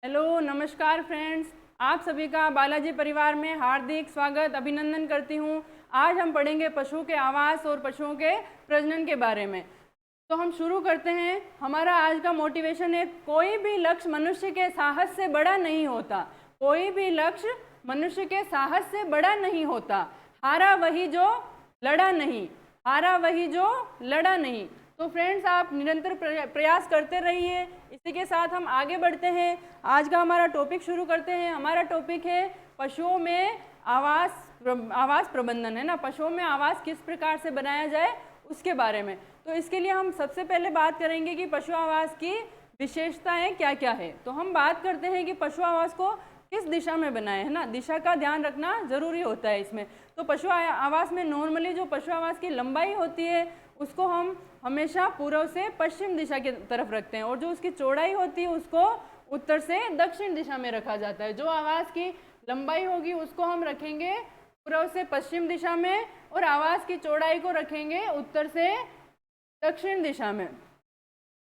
Hello नमस्कार friends, आप सभी का बालाजी परिवार में हार्दिक स्वागत अभिनंदन करती हूँ। आज हम पढ़ेंगे पशु के आवास और पशुओं के प्रजनन के बारे में। तो हम शुरू करते हैं। हमारा आज का मोटिवेशन है, कोई भी लक्ष्य मनुष्य के साहस से बड़ा नहीं होता। कोई भी लक्ष्य मनुष्य के साहस से बड़ा नहीं होता। हारा वही जो लड़ा नहीं, हारा वही जो लड़ा नहीं। तो फ्रेंड्स, आप निरंतर प्रयास करते रहिए। इसी के साथ हम आगे बढ़ते हैं। आज का हमारा टॉपिक शुरू करते हैं। हमारा टॉपिक है पशुओं में आवास प्रबंधन, है ना। पशुओं में आवास किस प्रकार से बनाया जाए उसके बारे में। तो इसके लिए हम सबसे पहले बात करेंगे कि पशु आवास की विशेषताएं क्या क्या है। तो हम बात करते हैं कि पशु आवास को किस दिशा में बनाए, है ना। दिशा का ध्यान रखना जरूरी होता है इसमें। तो पशु आवास में नॉर्मली जो पशु आवास की लंबाई होती है उसको हम हमेशा पूर्व से पश्चिम दिशा की तरफ रखते हैं, और जो उसकी चौड़ाई होती है उसको उत्तर से दक्षिण दिशा में रखा जाता है। जो आवास की लंबाई होगी उसको हम रखेंगे पूर्व से पश्चिम दिशा में, और आवास की चौड़ाई को रखेंगे उत्तर से दक्षिण दिशा में।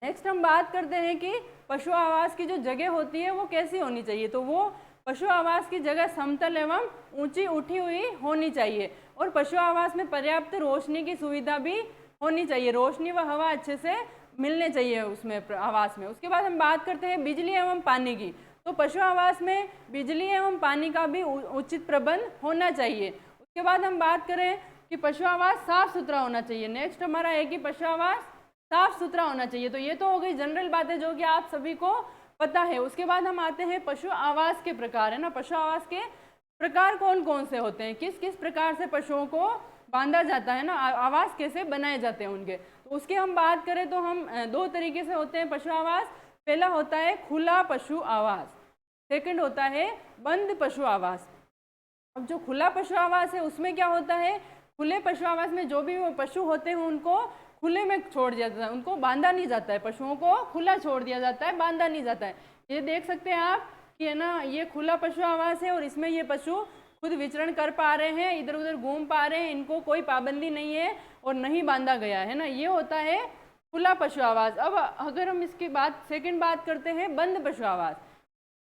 नेक्स्ट हम बात करते हैं कि पशु आवास की जो जगह होती है वो कैसी होनी चाहिए। तो वो पशु आवास की जगह समतल एवं ऊंची उठी हुई होनी चाहिए, और पशु आवास में पर्याप्त रोशनी की सुविधा भी होनी चाहिए। रोशनी व हवा अच्छे से मिलने चाहिए उसमें आवास में। उसके बाद हम बात करते हैं बिजली एवं पानी की। तो पशु आवास में बिजली एवं पानी का भी उचित प्रबंध होना चाहिए। उसके बाद हम बात करें कि पशु आवास साफ सुथरा होना चाहिए। नेक्स्ट हमारा है कि पशु आवास साफ सुथरा होना चाहिए। तो ये तो हो गई जनरल बातें जो कि आप सभी को पता है। उसके बाद हम आते हैं पशु आवास के प्रकार, है ना। पशु आवास के प्रकार कौन कौन से होते हैं, किस किस प्रकार से पशुओं को बांधा जाता है ना, आवास कैसे बनाए जाते हैं उनके। तो उसकी हम बात करें तो हम दो तरीके से होते हैं पशु आवास। पहला होता है खुला पशु आवास, सेकंड होता है बंद पशु आवास। अब जो खुला पशु आवास है उसमें क्या होता है, खुले पशु आवास में जो भी पशु होते हैं उनको खुले में छोड़ दिया जाता है, उनको बांधा नहीं जाता है। पशुओं को खुला छोड़ दिया जाता है, बांधा नहीं जाता है। ये देख सकते हैं आप कि, है ना, ये खुला पशु आवास है और इसमें ये पशु खुद विचरण कर पा रहे हैं, इधर उधर घूम पा रहे हैं, इनको कोई पाबंदी नहीं है और नहीं बांधा गया है ना। ये होता है खुला पशु आवास। अब अगर हम इसकी बात सेकंड बात करते हैं बंद पशु आवास।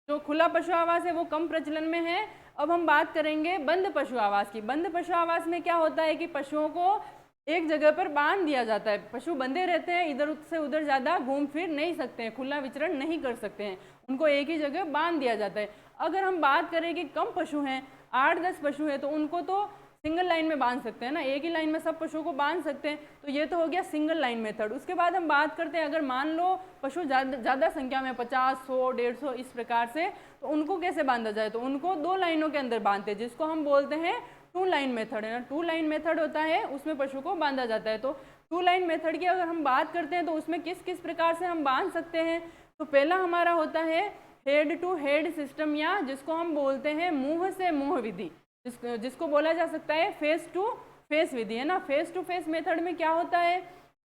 जो खुला पशु आवास है वो कम प्रचलन में है। अब हम बात करेंगे बंद पशु आवास की। बंद पशु आवास में क्या होता है कि पशुओं को एक जगह पर बांध दिया जाता है। पशु बंधे रहते हैं, इधर से उधर ज़्यादा घूम फिर नहीं सकते हैं, खुला विचरण नहीं कर सकते हैं, उनको एक ही जगह बांध दिया जाता है। अगर हम बात करें कि कम पशु हैं, 8-10 पशु हैं, तो उनको तो सिंगल लाइन में बांध सकते हैं ना, एक ही लाइन में सब पशुओं को बांध सकते हैं। तो ये तो हो गया सिंगल लाइन मेथड। उसके बाद हम बात करते हैं अगर मान लो पशु ज़्यादा संख्या में 50, 100, 150 इस प्रकार से, तो उनको कैसे बांधा जाए। तो उनको 2 लाइनों के अंदर बांधते हैं, जिसको हम बोलते हैं 2 लाइन मेथड, है ना। 2 लाइन मेथड होता है, उसमें पशु को बांधा जाता है। तो 2 लाइन मेथड की अगर हम बात करते हैं तो उसमें किस किस प्रकार से हम बांध सकते हैं। तो पहला हमारा होता है हेड टू हेड सिस्टम, या जिसको हम बोलते हैं मुंह से मुंह विधि, जिसको बोला जा सकता है फेस टू फेस विधि, है ना। फेस टू फेस मेथड में क्या होता है,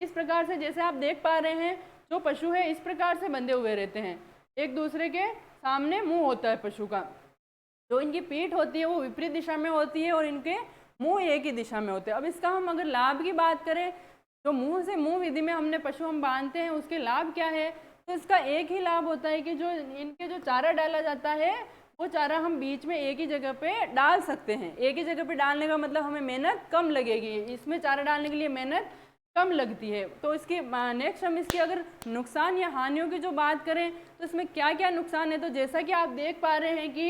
इस प्रकार से जैसे आप देख पा रहे हैं, जो पशु है इस प्रकार से बंधे हुए रहते हैं, एक दूसरे के सामने मुंह होता है पशु का। जो इनकी पीठ होती है वो विपरीत दिशा में होती है और इनके मुंह एक ही दिशा में होते हैं। अब इसका हम अगर लाभ की बात करें, जो मुंह से मुंह विधि में हमने पशु हम बांधते हैं उसके लाभ क्या है। तो इसका एक ही लाभ होता है कि जो इनके जो चारा डाला जाता है वो चारा हम बीच में एक ही जगह पे डाल सकते हैं। एक ही जगह पे डालने का मतलब हमें मेहनत कम लगेगी, इसमें चारा डालने के लिए मेहनत कम लगती है। तो इसकी नेक्स्ट हम इसकी अगर नुकसान या हानियों की जो बात करें तो इसमें क्या क्या नुकसान है। तो जैसा कि आप देख पा रहे हैं कि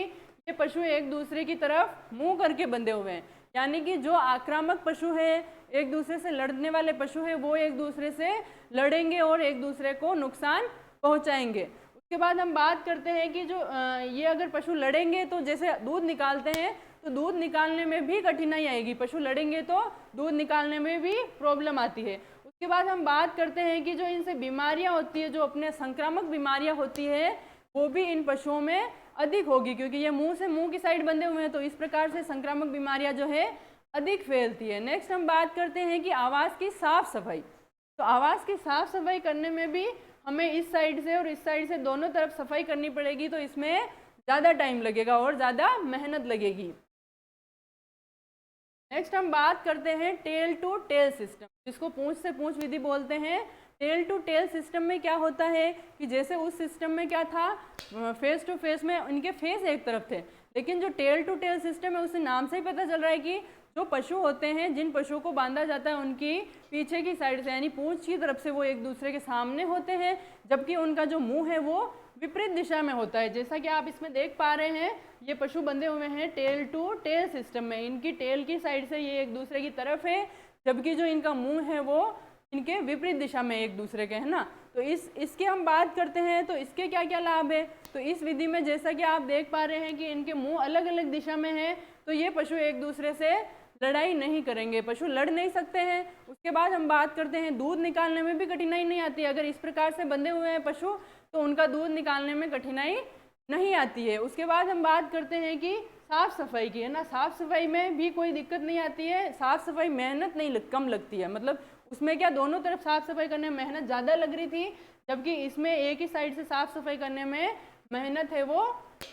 ये पशु एक दूसरे की तरफ मुंह करके बंधे हुए हैं, यानी कि जो आक्रामक पशु है, एक दूसरे से लड़ने वाले पशु है, वो एक दूसरे से लड़ेंगे और एक दूसरे को नुकसान पहुंचाएंगे। उसके बाद हम बात करते हैं कि जो ये अगर पशु लड़ेंगे तो जैसे दूध निकालते हैं तो दूध निकालने में भी कठिनाई आएगी, पशु लड़ेंगे तो दूध निकालने में भी प्रॉब्लम आती है। उसके बाद हम बात करते हैं कि जो इनसे बीमारियां होती है, जो अपने संक्रामक बीमारियां होती है, वो भी इन पशुओं में अधिक होगी, क्योंकि ये मुंह से मुंह की साइड बंधे हुए हैं। तो इस प्रकार से संक्रामक बीमारियां जो है अधिक फैलती है। नेक्स्ट हम बात करते हैं कि आवास की साफ सफाई। तो आवास की साफ सफाई करने में भी हमें इस साइड से और इस साइड से दोनों तरफ सफाई करनी पड़ेगी, तो इसमें ज़्यादा टाइम लगेगा और ज़्यादा मेहनत लगेगी। नेक्स्ट हम बात करते हैं टेल टू टेल सिस्टम, जिसको पूंछ से पूंछ विधि बोलते हैं। टेल टू टेल सिस्टम में क्या होता है कि जैसे उस सिस्टम में क्या था, फेस टू फेस में इनके फेस एक तरफ थे, लेकिन जो टेल टू टेल सिस्टम है उससे नाम से ही पता चल रहा है कि जो पशु होते हैं, जिन पशुओं को बांधा जाता है उनकी पीछे की साइड से यानी पूंछ की तरफ से वो एक दूसरे के सामने होते हैं, जबकि उनका जो मुंह है वो विपरीत दिशा में होता है। जैसा कि आप इसमें देख पा रहे हैं, ये पशु बंधे हुए हैं टेल टू टेल सिस्टम में, इनकी टेल की साइड से ये एक दूसरे की तरफ है, जबकि जो इनका मुंह है वो इनके विपरीत दिशा में एक दूसरे के, है ना। तो इसकी हम बात करते हैं तो इसके क्या क्या लाभ है। तो इस विधि में जैसा कि आप देख पा रहे हैं कि इनके मुंह अलग अलग दिशा में है, तो ये पशु एक दूसरे से लड़ाई नहीं करेंगे, पशु लड़ नहीं सकते हैं। उसके बाद हम बात करते हैं दूध निकालने में भी कठिनाई नहीं आती। अगर इस प्रकार से बंधे हुए हैं पशु तो उनका दूध निकालने में कठिनाई नहीं आती है। उसके बाद हम बात करते हैं कि साफ़ सफाई की, है ना। साफ़ सफाई में भी कोई दिक्कत नहीं आती है, साफ़ सफाई मेहनत नहीं कम लगती है, मतलब उसमें क्या दोनों तरफ साफ़ सफाई करने में मेहनत ज़्यादा लग रही थी, जबकि इसमें एक ही साइड से साफ़ सफाई करने में मेहनत है वो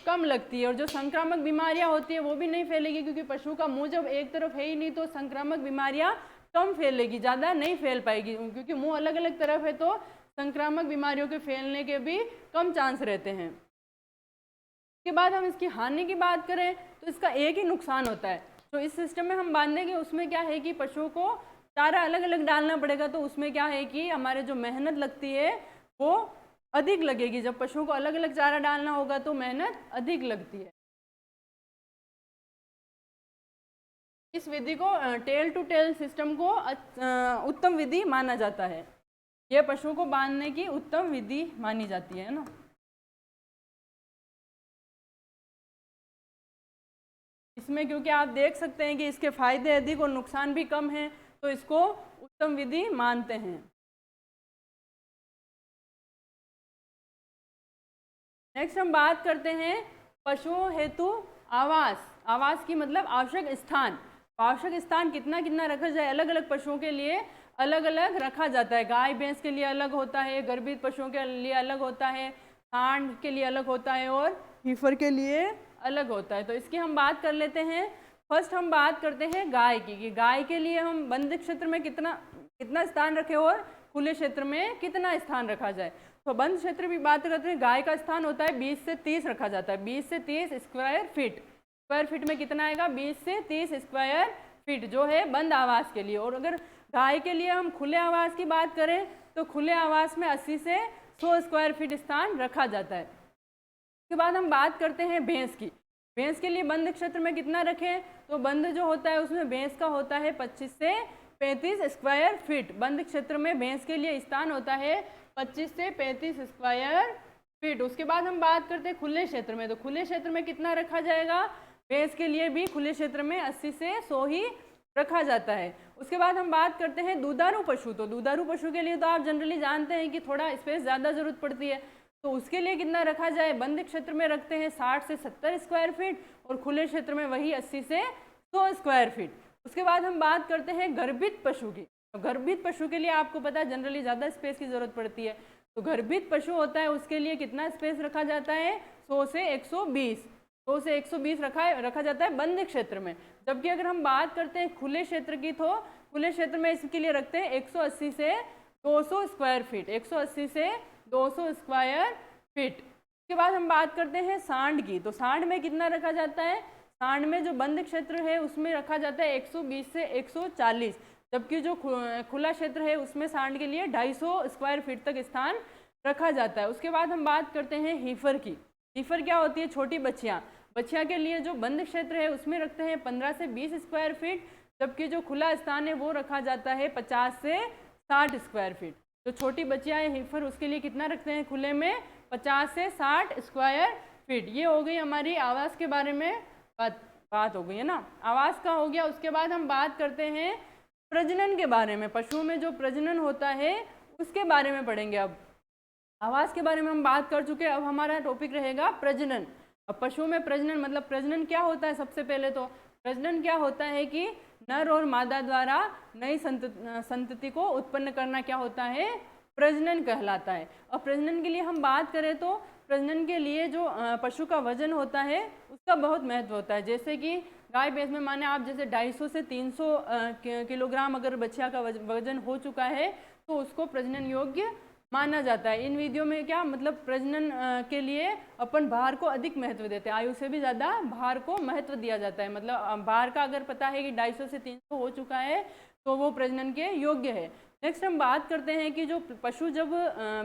कम लगती है। और जो संक्रामक बीमारियां होती है वो भी नहीं फैलेगी, क्योंकि पशु का मुंह जब एक तरफ है ही नहीं तो संक्रामक बीमारियां कम फैलेगी, ज़्यादा नहीं फैल पाएगी, क्योंकि मुंह अलग अलग तरफ है तो संक्रामक बीमारियों के फैलने के भी कम चांस रहते हैं। उसके बाद हम इसकी हानि की बात करें तो इसका एक ही नुकसान होता है। तो इस सिस्टम में हम बांधेंगे उसमें क्या है कि पशुओं को चारा अलग अलग डालना पड़ेगा, तो उसमें क्या है कि हमारे जो मेहनत लगती है वो अधिक लगेगी। जब पशुओं को अलग अलग चारा डालना होगा तो मेहनत अधिक लगती है। इस विधि को टेल टू टेल सिस्टम को उत्तम विधि माना जाता है। यह पशुओं को बांधने की उत्तम विधि मानी जाती है ना। इसमें क्योंकि आप देख सकते हैं कि इसके फायदे अधिक और नुकसान भी कम हैं, तो इसको उत्तम विधि मानते हैं। नेक्स्ट हम बात करते हैं पशुओं हेतु आवास। आवास की मतलब आवश्यक स्थान। आवश्यक स्थान कितना कितना रखा जाए, अलग अलग पशुओं के लिए अलग अलग रखा जाता है। गाय भैंस के लिए अलग होता है, गर्भित पशुओं के लिए अलग होता है, सांड के लिए अलग होता है और हीफर के लिए अलग होता है। तो इसकी हम बात कर लेते हैं। फर्स्ट हम बात करते हैं गाय की, कि गाय के लिए हम बंद क्षेत्र में कितना स्थान रखें और खुले क्षेत्र में कितना स्थान रखा जाए। तो बंद क्षेत्र की बात करते हैं, गाय का स्थान होता है 20 से 30 रखा जाता है, 20 से 30 स्क्वायर फीट। स्क्वायर फीट में कितना आएगा, 20 से 30 स्क्वायर फीट जो है बंद आवास के लिए। और अगर गाय के लिए हम खुले आवास की बात करें तो खुले आवास में 80 से 100 स्क्वायर फीट स्थान रखा जाता है। उसके बाद हम बात करते हैं भैंस की। भैंस के लिए बंद क्षेत्र में कितना रखें, तो बंद जो होता है उसमें भैंस का होता है 25 से 35 स्क्वायर फीट। बंद क्षेत्र में भैंस के लिए स्थान होता है 25 से 35 स्क्वायर फीट। उसके बाद हम बात करते हैं खुले क्षेत्र में, तो खुले क्षेत्र में कितना रखा जाएगा, भैंस के लिए भी खुले क्षेत्र में 80 से 100 ही रखा जाता है। उसके बाद हम बात करते हैं दुधारू पशु। तो दुधारू पशु के लिए तो आप जनरली जानते हैं कि थोड़ा स्पेस ज़्यादा ज़रूरत पड़ती है, तो उसके लिए कितना रखा जाए, बंद क्षेत्र में रखते हैं 60 से 70 स्क्वायर फीट और खुले क्षेत्र में वही 80 से 100 स्क्वायर फीट। उसके बाद हम बात करते हैं गर्भित पशु की। तो गर्भित पशु के लिए आपको पता है जनरली ज़्यादा स्पेस की ज़रूरत पड़ती है, तो गर्भित पशु होता है उसके लिए कितना स्पेस रखा जाता है, 100 से 120 रखा जाता है बंद क्षेत्र में। जबकि अगर हम बात करते हैं खुले क्षेत्र की, तो खुले क्षेत्र में इसके लिए रखते हैं 180 से 200 स्क्वायर फीट, 180 से 200 स्क्वायर फीट। उसके बाद हम बात करते हैं सांड की। तो सांड में कितना रखा जाता है, सांड में जो बंद क्षेत्र है उसमें रखा जाता है 120 से 140, जबकि जो खुला क्षेत्र है उसमें सांड के लिए 250 स्क्वायर फीट तक स्थान रखा जाता है। उसके बाद हम बात करते हैं हीफर की। हीफर क्या होती है, छोटी बच्चियाँ। बच्चियाँ के लिए जो बंद क्षेत्र है उसमें रखते हैं 15 से 20 स्क्वायर फीट, जबकि जो खुला स्थान है वो रखा जाता है 50 से 60 स्क्वायर फीट। जो छोटी बच्चियाँ हैं हीफर, उसके लिए कितना रखते हैं खुले में, 50 से 60 स्क्वायर फीट। ये हो गई हमारी आवास के बारे में बात हो गई है ना, आवास का हो गया। उसके बाद हम बात करते हैं प्रजनन के बारे में। पशुओं में जो प्रजनन होता है उसके बारे में पढ़ेंगे। अब आवास के बारे में हम बात कर चुके हैं, अब हमारा टॉपिक रहेगा प्रजनन। अब पशुओं में प्रजनन मतलब प्रजनन क्या होता है, सबसे पहले तो प्रजनन क्या होता है कि नर और मादा द्वारा नई संतति को उत्पन्न करना क्या होता है, प्रजनन कहलाता है। और प्रजनन के लिए हम बात करें तो प्रजनन के लिए जो पशु का वजन होता है उसका बहुत महत्व होता है। जैसे कि गाय भैंस में माने आप जैसे 250 से 300 किलोग्राम अगर बच्चा का वजन हो चुका है तो उसको प्रजनन योग्य माना जाता है। इन विधियों में क्या मतलब प्रजनन के लिए अपन भार को अधिक महत्व देते हैं, आयु से भी ज़्यादा भार को महत्व दिया जाता है। मतलब भार का अगर पता है कि 250 से 300 हो चुका है तो वो प्रजनन के योग्य है। नेक्स्ट हम बात करते हैं कि जो पशु जब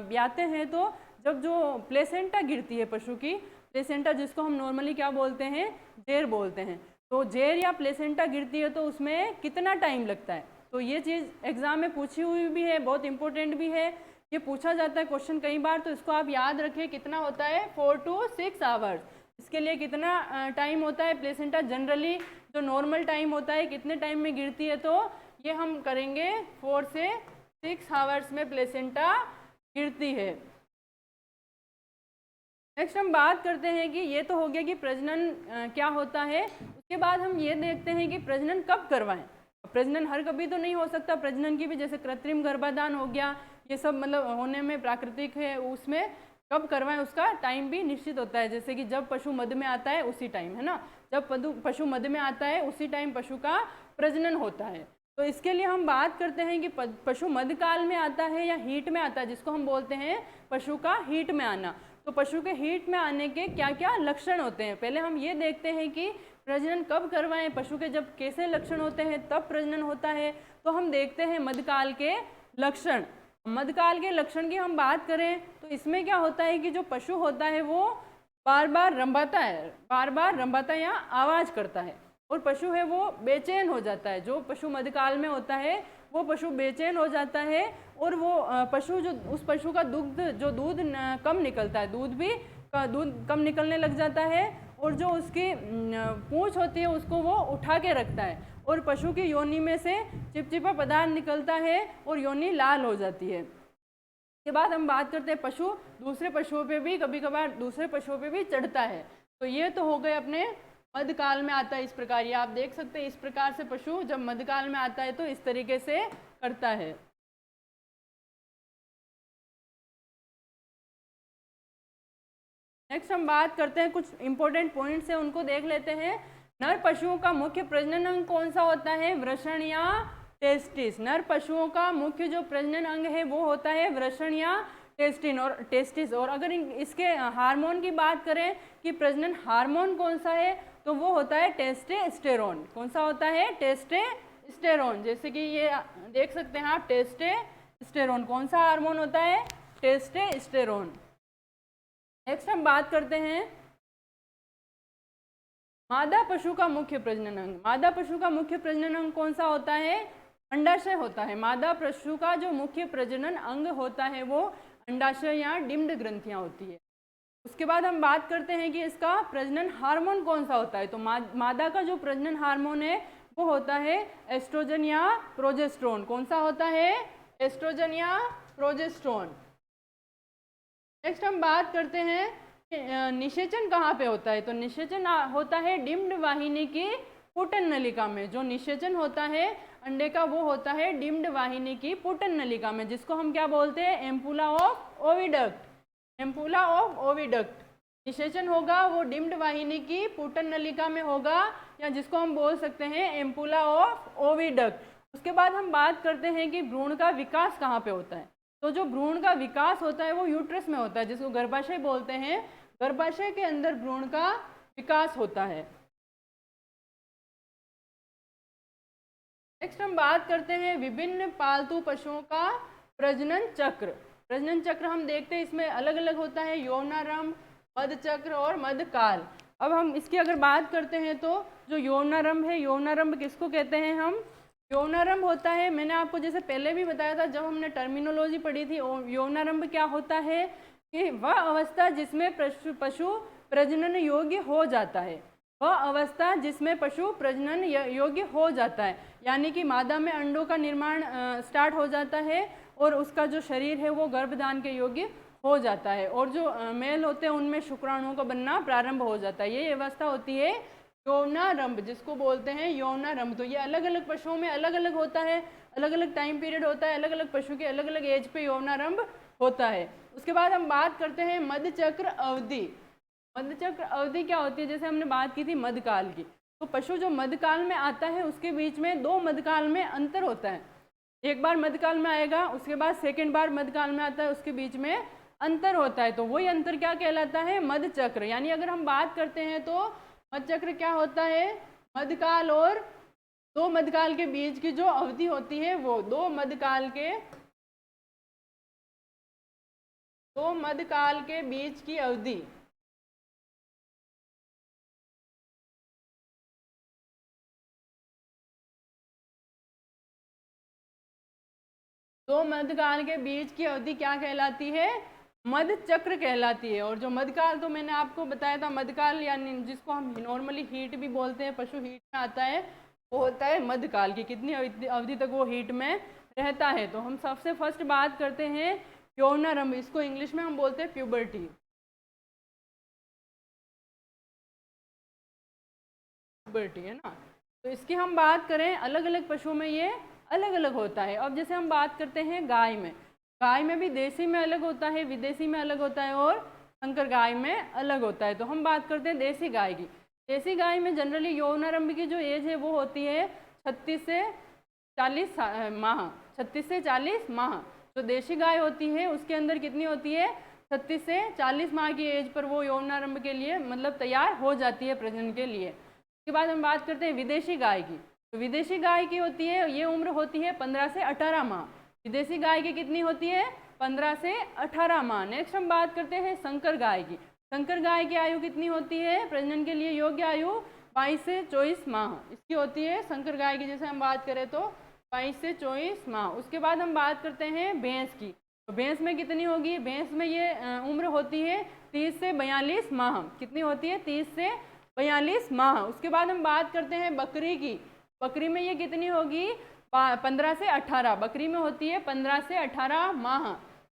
ब्याते हैं तो जब जो प्लेसेंटा गिरती है पशु की, प्लेसेंटा जिसको हम नॉर्मली क्या बोलते हैं, जेर बोलते हैं, तो जेर या प्लेसेंटा गिरती है तो उसमें कितना टाइम लगता है। तो ये चीज़ एग्जाम में पूछी हुई भी है, बहुत इंपॉर्टेंट भी है, ये पूछा जाता है क्वेश्चन कई बार, तो इसको आप याद रखें कितना होता है 4 to 6 आवर्स। इसके लिए कितना टाइम होता है, प्लेसेंटा जनरली जो नॉर्मल टाइम होता है कितने टाइम में गिरती है, तो ये हम करेंगे 4 से 6 आवर्स में प्लेसेंटा गिरती है। नेक्स्ट हम बात करते हैं कि ये तो हो गया कि प्रजनन क्या होता है। उसके बाद हम ये देखते हैं कि प्रजनन कब करवाएं। प्रजनन हर कभी तो नहीं हो सकता, प्रजनन की भी जैसे कृत्रिम गर्भाधान हो गया, ये सब मतलब होने में प्राकृतिक है, उसमें कब करवाएं उसका टाइम भी निश्चित होता है। जैसे कि जब पशु मध्य में आता है उसी टाइम, है ना, जब पशु मध्य में आता है उसी टाइम पशु का प्रजनन होता है। तो इसके लिए हम बात करते हैं कि पशु मध्यकाल में आता है या हीट में आता है, जिसको हम बोलते हैं पशु का हीट में आना। तो पशु के हीट में आने के क्या क्या लक्षण होते हैं, पहले हम ये देखते हैं कि प्रजनन कब करवाएं, पशु के जब कैसे लक्षण होते हैं तब प्रजनन होता है। तो हम देखते हैं मध्यकाल के लक्षण। मध्यकाल के लक्षण की हम बात करें तो इसमें क्या होता है कि जो पशु होता है वो बार बार रंभाता है, बार बार रंभाता या आवाज़ करता है, और पशु है वो बेचैन हो जाता है। जो पशु मध्यकाल में होता है वो पशु बेचैन हो जाता है, और वो पशु जो उस पशु का दूध कम निकलता है, दूध कम निकलने लग जाता है, और जो उसकी पूंछ होती है उसको वो उठा के रखता है, और पशु की योनि में से चिपचिपा पदार्थ निकलता है और योनि लाल हो जाती है। इसके बाद हम बात करते हैं पशु दूसरे पशुओं पे भी कभी कभार दूसरे पशुओं पे भी चढ़ता है। तो ये तो हो गए अपने मध्यकाल में आता है इस प्रकार, ये आप देख सकते हैं इस प्रकार से पशु जब मध्यकाल में आता है तो इस तरीके से करता है। नेक्स्ट हम बात करते हैं कुछ इंपॉर्टेंट पॉइंट्स है उनको देख लेते हैं। नर पशुओं का मुख्य प्रजनन अंग कौन सा होता है, वृषण या टेस्टिस। नर पशुओं का मुख्य जो प्रजनन अंग है वो होता है वृषण या टेस्टिस। और अगर इसके हार्मोन की बात करें कि प्रजनन हार्मोन कौन सा है, तो वो होता है टेस्टोस्टेरोन। कौन सा होता है, टेस्टोस्टेरोन। जैसे कि ये देख सकते हैं आप, टेस्टोस्टेरोन कौन सा हार्मोन होता है, टेस्टोस्टेरोन। नेक्स्ट हम बात करते हैं मादा पशु का मुख्य प्रजनन अंग। मादा पशु का मुख्य प्रजनन अंग कौन सा होता है, अंडाशय होता है। मादा पशु का जो मुख्य प्रजनन अंग होता है वो अंडाशय या डिम्ड ग्रंथियां होती है। उसके बाद हम बात करते हैं कि इसका प्रजनन हार्मोन कौन सा होता है। तो मादा का जो प्रजनन हार्मोन है वो होता है एस्ट्रोजन या प्रोजेस्टेरोन। कौन सा होता है, एस्ट्रोजन या प्रोजेस्टेरोन। नेक्स्ट हम बात करते हैं निषेचन कहाँ पे होता है। तो निषेचन होता है डिम्ड वाहिनी की पुटन नलिका में। जो निषेचन होता है अंडे का वो होता है डिम्ड वाहिनी की पुटन नलिका में, जिसको हम क्या बोलते हैं, ampulla of oviduct. Ampulla of oviduct निषेचन होगा वो डिम्ड वाहिनी की पुटन नलिका में होगा, या जिसको हम बोल सकते हैं एम्पुला ऑफ ओविडक्ट। उसके बाद हम बात करते हैं कि भ्रूण का विकास कहाँ पे होता है। तो जो भ्रूण का विकास होता है वो यूट्रस में होता है, जिसको गर्भाशय बोलते हैं। गर्भाशय के अंदर भ्रूण का विकास होता है। नेक्स्ट हम बात करते हैं विभिन्न पालतू पशुओं का प्रजनन चक्र। प्रजनन चक्र हम देखते हैं इसमें अलग अलग होता है, यौनारंभ, मध्यचक्र और मध्यकाल। अब हम इसकी अगर बात करते हैं तो जो यौनारंभ है, यौनारंभ किसको कहते हैं हम, यौनारंभ होता है, मैंने आपको जैसे पहले भी बताया था जब हमने टर्मिनोलॉजी पढ़ी थी, यौनारंभ क्या होता है कि वह अवस्था जिसमें पशु प्रजनन योग्य हो जाता है। वह अवस्था जिसमें पशु प्रजनन योग्य हो जाता है, यानी कि मादा में अंडों का निर्माण स्टार्ट हो जाता है और उसका जो शरीर है वो गर्भधान के योग्य हो जाता है, और जो मेल होते हैं उनमें शुक्राणुओं का बनना प्रारंभ हो जाता है। ये अवस्था होती है यौनारंभ, जिसको बोलते हैं यौनारंभ। तो ये अलग अलग पशुओं में अलग अलग होता है, अलग अलग टाइम पीरियड होता है, अलग अलग पशु के अलग अलग एज पे यौनारंभ होता है। उसके बाद हम बात करते हैं मध्यचक्र अवधि। मध्यचक्र अवधि क्या होती है, जैसे हमने बात की थी मध्यकाल की, तो पशु जो मध्यकाल में आता है उसके बीच में 2 मध्यकाल में अंतर होता है। एक बार मध्यकाल में आएगा, उसके बाद सेकंड बार मध्यकाल में आता है, उसके बीच में अंतर होता है, तो वही अंतर क्या कहलाता है? मध्य चक्र। यानी अगर हम बात करते हैं तो मध्य चक्र क्या होता है? मध्यकाल और दो मध्यकाल के बीच की जो अवधि होती है वो दो मध्यकाल के बीच की अवधि दो मध्यकाल के बीच की अवधि क्या कहलाती है? मध्य चक्र कहलाती है। और जो मध्यकाल तो मैंने आपको बताया था, मध्यकाल यानी जिसको हम नॉर्मली हीट भी बोलते हैं, पशु हीट में आता है, वो होता है मध्यकाल की कितनी अवधि तक वो हीट में रहता है। तो हम सबसे फर्स्ट बात करते हैं यौनारंभ, इसको इंग्लिश में हम बोलते हैं प्यूबर्टी। प्यूबर्टी है ना। तो इसकी हम बात करें, अलग अलग पशुओं में ये अलग अलग होता है। अब जैसे हम बात करते हैं गाय में, गाय में भी देसी में अलग होता है, विदेशी में अलग होता है और संकर गाय में अलग होता है। तो हम बात करते हैं देसी गाय की। देसी गाय में जनरली यौनारंभ की जो एज है वो होती है 36 से 40 माह, 36 से 40 माह। जो देशी गाय होती है उसके अंदर कितनी होती है? 36 से 40 माह की एज पर वो यौनारंभ के लिए मतलब तैयार हो जाती है प्रजनन के लिए। उसके बाद हम बात करते हैं विदेशी गाय की। तो विदेशी गाय की होती है, ये उम्र होती है 15 से 18 माह। विदेशी गाय की कितनी होती है? 15 से 18 माह। नेक्स्ट हम बात करते हैं संकर गाय की। संकर गाय की आयु कितनी होती है प्रजनन के लिए योग्य आयु? 22 से 24 माह इसकी होती है संकर गाय की। जैसे हम बात करें तो 22 से 24 माह। उसके बाद हम बात करते हैं भैंस की। तो भैंस में कितनी होगी? भैंस में ये उम्र होती है 30 से 42 माह। कितनी होती है? 30 से 42 माह। उसके बाद हम बात करते हैं बकरी की। बकरी में ये कितनी होगी? 15 से 18। बकरी में होती है 15 से 18 माह।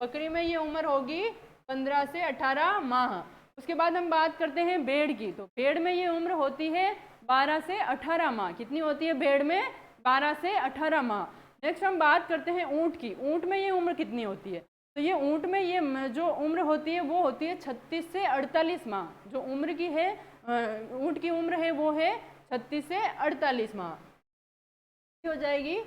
बकरी में ये उम्र होगी 15 से 18 माह। उसके बाद हम बात करते हैं भेड़ की। तो भेड़ में ये उम्र होती है 12 से 18 माह। कितनी होती है भेड़ में? 12 से 18 माह। नेक्स्ट हम बात करते हैं ऊँट की। ऊँट में ये उम्र कितनी होती है? तो ये ऊँट में ये जो उम्र होती है वो होती है 36 से 48 माह। जो उम्र की है ऊँट की उम्र है वो है 36 से 48 माह हो जाएगी,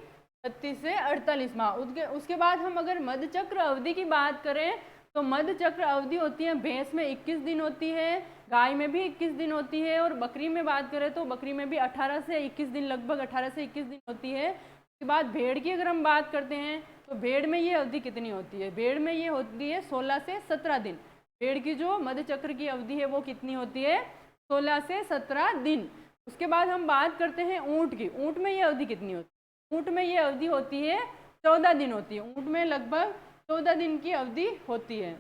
36 से 48 माह। उसके बाद हम अगर मध्य चक्र अवधि की बात करें तो मध्य चक्र अवधि होती है भैंस में 21 दिन होती है, गाय में भी 21 दिन होती है, और बकरी में बात करें तो बकरी में भी 18 से 21 दिन, लगभग 18 से 21 दिन होती है। उसके बाद भेड़ की अगर हम बात करते हैं तो भेड़ में ये अवधि कितनी होती है? भेड़ में ये होती है 16 से 17 दिन। भेड़ की जो मध्य चक्र की अवधि है वो कितनी होती है? 16 से 17 दिन। उसके बाद हम बात करते हैं ऊँट की। ऊँट में ये अवधि कितनी होती है? ऊँट में ये अवधि होती है 14 दिन होती है। ऊँट में लगभग 14 दिन की अवधि होती है।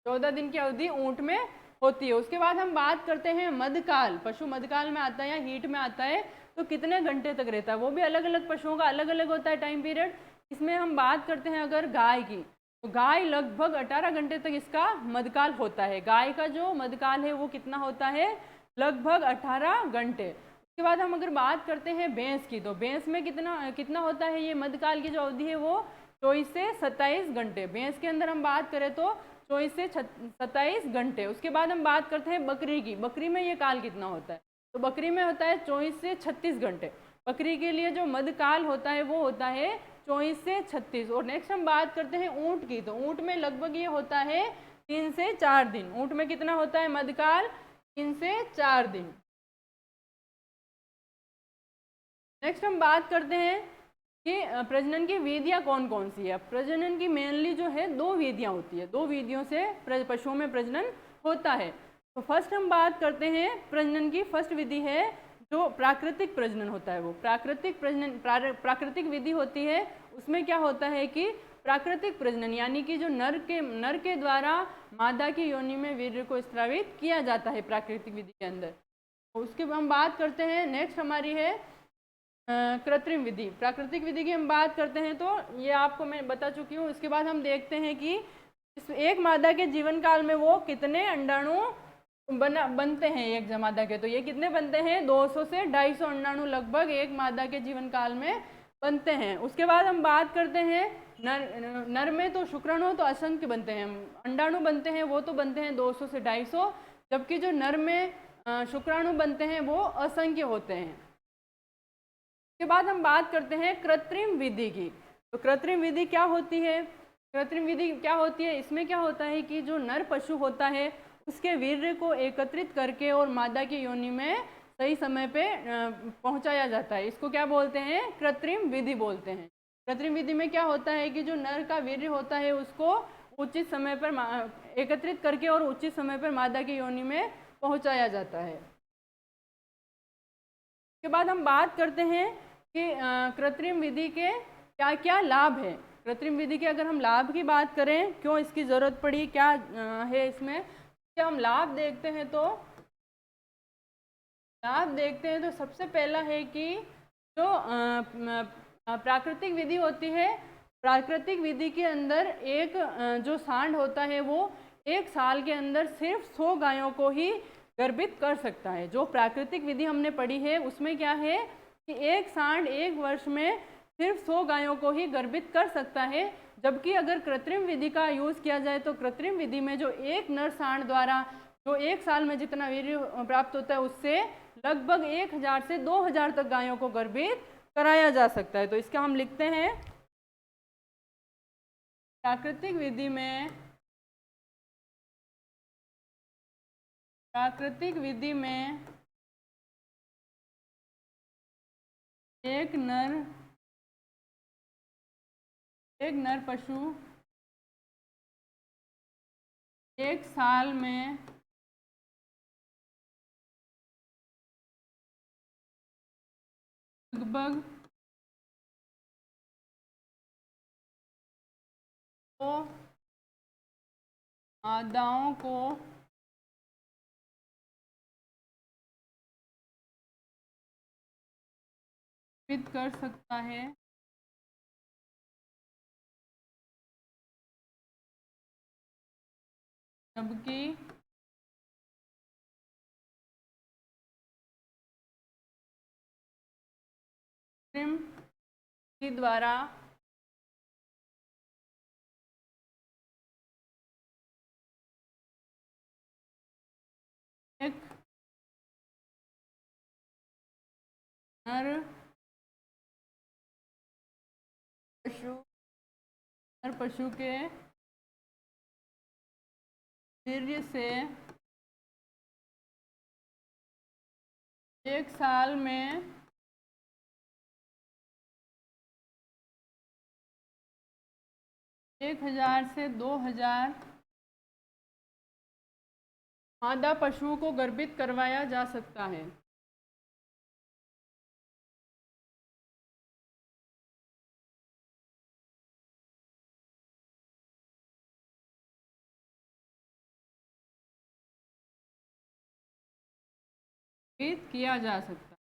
14 दिन की अवधि ऊँट में होती है। उसके बाद हम बात करते हैं मध्यकाल। पशु मध्यकाल में आता है या हीट में आता है तो कितने घंटे तक रहता है? वो भी अलग अलग पशुओं का अलग अलग होता है टाइम पीरियड। इसमें हम बात करते हैं अगर गाय की, तो गाय लगभग 18 घंटे तक इसका मध्यकाल होता है। गाय का जो मध्यकाल है वो कितना होता है? लगभग 18 घंटे। उसके बाद हम अगर बात करते हैं भैंस की, तो भैंस में कितना होता है? ये मध्यकाल की जो अवधि है वो 24 से 27 घंटे। भैंस के अंदर हम बात करें तो 24 से 27 घंटे। उसके बाद हम बात करते हैं बकरी की। बकरी में ये काल कितना होता है? तो बकरी में होता है 24 से 36 घंटे। बकरी के लिए जो मध्यकाल होता है वो होता है 24 से 36। और नेक्स्ट हम बात करते हैं ऊँट की। तो ऊँट में लगभग ये होता है 3 से 4 दिन। ऊँट में कितना होता है मध्यकाल? 3 से 4 दिन। नेक्स्ट हम बात करते हैं कि प्रजनन की विधियाँ कौन कौन सी है। प्रजनन की मेनली जो है 2 विधियाँ होती है। 2 विधियों से पशुओं में प्रजनन होता है। तो फर्स्ट हम बात करते हैं प्रजनन की। फर्स्ट विधि है जो प्राकृतिक प्रजनन होता है। वो प्राकृतिक विधि होती है। उसमें क्या होता है कि प्राकृतिक प्रजनन यानी कि जो नर के द्वारा मादा की योनि में वीर्य को स्रावित किया जाता है प्राकृतिक विधि के अंदर। उसके हम बात करते हैं। नेक्स्ट हमारी है कृत्रिम विधि। प्राकृतिक विधि की हम बात करते हैं तो ये आपको मैं बता चुकी हूँ। इसके बाद हम देखते हैं कि इस एक मादा के जीवन काल में वो कितने अंडाणु बनते हैं एक मादा के। तो ये कितने बनते हैं? 200 से 250 अंडाणु लगभग एक मादा के जीवन काल में बनते हैं। उसके बाद हम बात करते हैं नर में तो शुक्राणु तो असंख्य बनते हैं, अंडाणु बनते हैं वो तो बनते हैं 200 से 250, जबकि जो नर में शुक्राणु बनते हैं वो असंख्य होते हैं। उसके बाद हम बात करते हैं कृत्रिम विधि की। तो कृत्रिम विधि क्या होती है? कृत्रिम विधि क्या होती है? इसमें क्या होता है कि जो नर पशु होता है उसके वीर्य को एकत्रित करके और मादा की योनि में सही समय पे पहुंचाया जाता है। इसको क्या बोलते हैं? कृत्रिम विधि बोलते हैं। कृत्रिम विधि में क्या होता है कि जो नर का वीर्य होता है उसको उचित समय पर एकत्रित करके और उचित समय पर मादा की योनि में पहुंचाया जाता है। उसके बाद हम बात करते हैं कि कृत्रिम विधि के क्या क्या लाभ है। कृत्रिम विधि के अगर हम लाभ की बात करें, क्यों इसकी ज़रूरत पड़ी, क्या है इसमें, क्या हम लाभ देखते हैं तो सबसे पहला है कि जो प्राकृतिक विधि होती है, प्राकृतिक विधि के अंदर एक जो सांड होता है वो एक साल के अंदर सिर्फ 100 गायों को ही गर्भित कर सकता है। जो प्राकृतिक विधि हमने पढ़ी है उसमें क्या है कि एक सांड एक वर्ष में सिर्फ 100 गायों को ही गर्भित कर सकता है। जबकि अगर कृत्रिम विधि का यूज़ किया जाए तो कृत्रिम विधि में जो एक नर सांड द्वारा जो एक साल में जितना वीर्य प्राप्त होता है उससे लगभग 1000 से 2000 तक गायों को गर्भित कराया जा सकता है। तो इसका हम लिखते हैं प्राकृतिक विधि में एक नर पशु एक साल में लगभग 2 मादाओं को गर्भित कर सकता है। जबकि कृत्रिम विधि द्वारा एक नर पशु के वीर्य से एक साल में 1000 से 2000 मादा पशुओं को गर्भित करवाया जा सकता है। किया जा सकता है।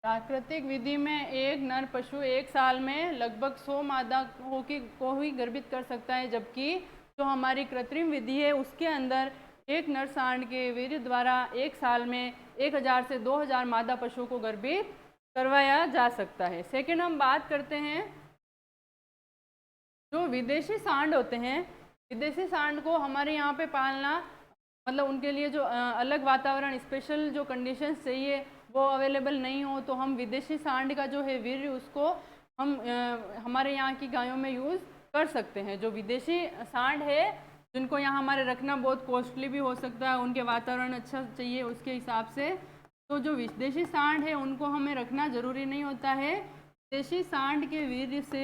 प्राकृतिक विधि में एक नर पशु एक साल में लगभग 100 मादा को ही गर्भित कर सकता है। जबकि जो हमारी कृत्रिम विधि है उसके अंदर एक नर सांड के वीर्य द्वारा एक साल में 1000 से 2000 मादा पशुओं को गर्भित करवाया जा सकता है। सेकेंड हम बात करते हैं जो विदेशी सांड होते हैं। विदेशी सांड को हमारे यहाँ पे पालना मतलब उनके लिए जो अलग वातावरण स्पेशल जो कंडीशंस चाहिए वो अवेलेबल नहीं हो, तो हम विदेशी सांड का जो है वीर्य उसको हम हमारे यहाँ की गायों में यूज़ कर सकते हैं। जो विदेशी सांड है जिनको यहाँ हमारे रखना बहुत कॉस्टली भी हो सकता है, उनके वातावरण अच्छा चाहिए उसके हिसाब से, तो जो विदेशी सांड है उनको हमें रखना ज़रूरी नहीं होता है। विदेशी सांड के वीर्य से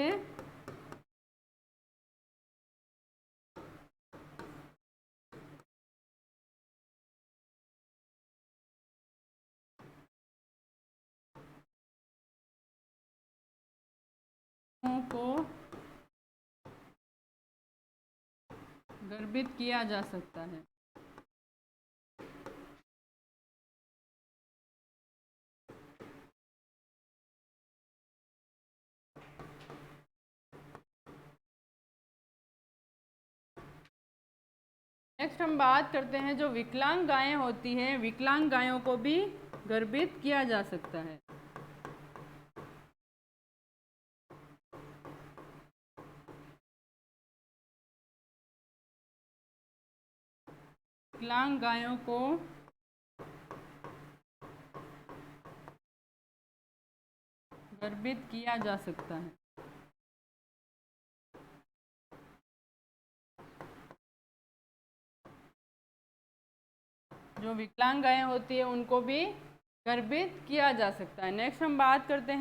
को गर्भित किया जा सकता है। नेक्स्ट हम बात करते हैं जो विकलांग गायें होती हैं, विकलांग गायों को भी गर्भित किया जा सकता है। विकलांग गायों को गर्भित किया जा सकता है। जो विकलांग गायें होती है उनको भी गर्भित किया जा सकता है। नेक्स्ट हम बात करते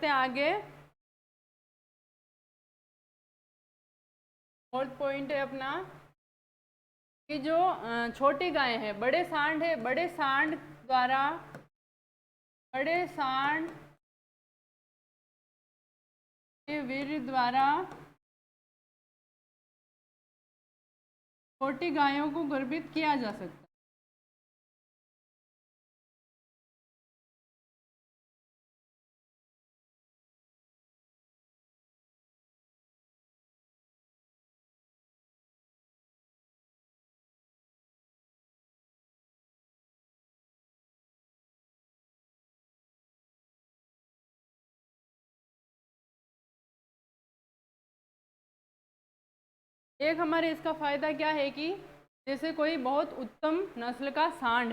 हैं आगे। फोर्थ पॉइंट है अपना कि जो छोटी गायें हैं, बड़े सांड है, बड़े सांड के वीर्य द्वारा छोटी गायों को गर्भित किया जा सकता है। एक हमारे इसका फ़ायदा क्या है कि जैसे कोई बहुत उत्तम नस्ल का सांड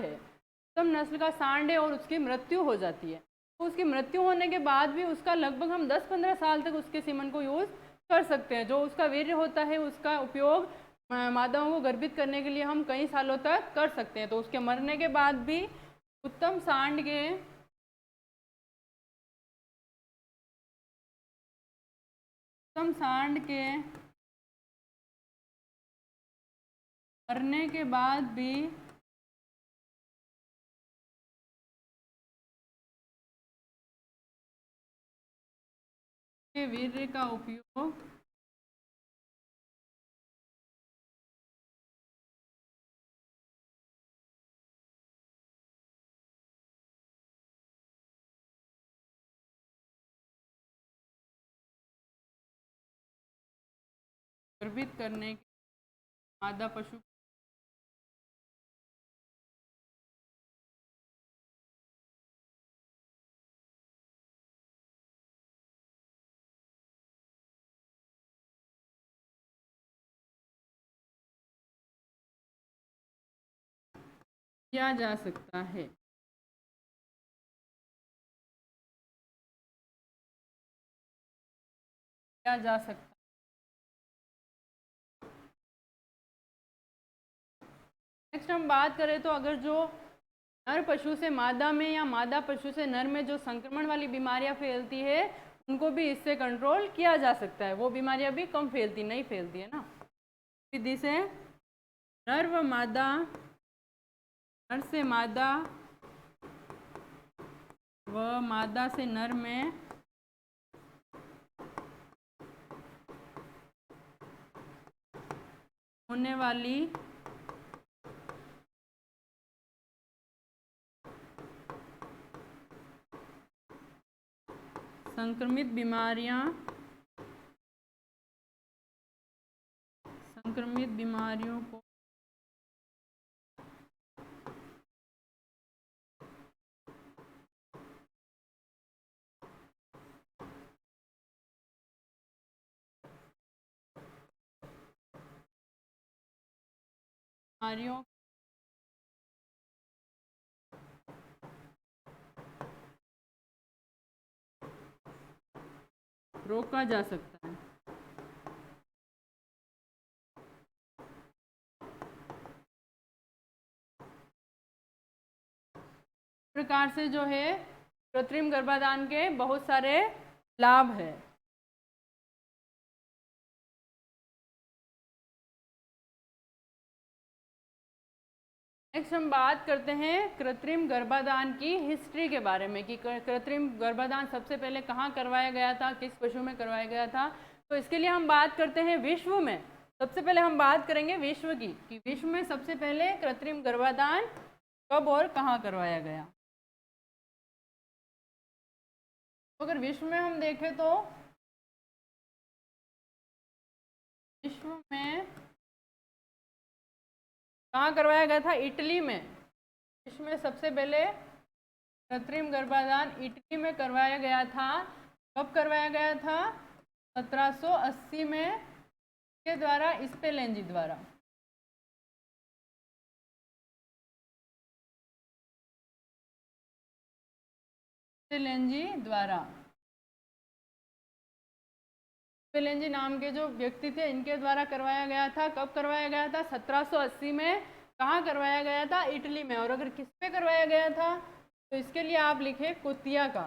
है, और उसकी मृत्यु हो जाती है, तो उसकी मृत्यु होने के बाद भी उसका लगभग हम 10-15 साल तक उसके सीमन को यूज़ कर सकते हैं। जो उसका वीर्य होता है उसका उपयोग मादाओं को गर्भित करने के लिए हम कई सालों तक कर सकते हैं। तो उसके मरने के बाद भी उत्तम सांड के मरने के बाद भी के वीर्य का उपयोग गर्भित करने के मादा पशु किया जा सकता है। नेक्स्ट हम बात करें तो अगर जो नर पशु से मादा में या मादा पशु से नर में जो संक्रमण वाली बीमारियां फैलती है उनको भी इससे कंट्रोल किया जा सकता है। वो बीमारियां भी कम नहीं फैलती है ना। विधि से नर व मादा, नर से मादा व मादा से नर में होने वाली संक्रमित बीमारियों को रोका जा सकता है। प्रकार से जो है कृत्रिम गर्भाधान के बहुत सारे लाभ है। नेक्स्ट हम बात करते हैं कृत्रिम गर्भाधान की हिस्ट्री के बारे में कि कृत्रिम गर्भाधान सबसे पहले कहाँ करवाया गया था, किस पशु में करवाया गया था। तो इसके लिए हम बात करते हैं विश्व में। सबसे पहले हम बात करेंगे विश्व की कि विश्व में सबसे पहले कृत्रिम गर्भाधान कब और कहाँ करवाया गया। अगर विश्व में हम देखें तो विश्व में कहाँ करवाया गया था? इटली में। विश्व में सबसे पहले कृत्रिम गर्भाधान इटली में करवाया गया था। कब करवाया गया था? 1780 में के द्वारा, स्पेलेंजी द्वारा। स्पेलेंजी द्वारा। स्पेलेंजी नाम के जो व्यक्ति थे, इनके द्वारा करवाया गया था। कब करवाया गया था? 1780 में। कहाँ करवाया गया था? इटली में। और अगर किस पे करवाया गया था तो इसके लिए आप लिखे कुतिया का।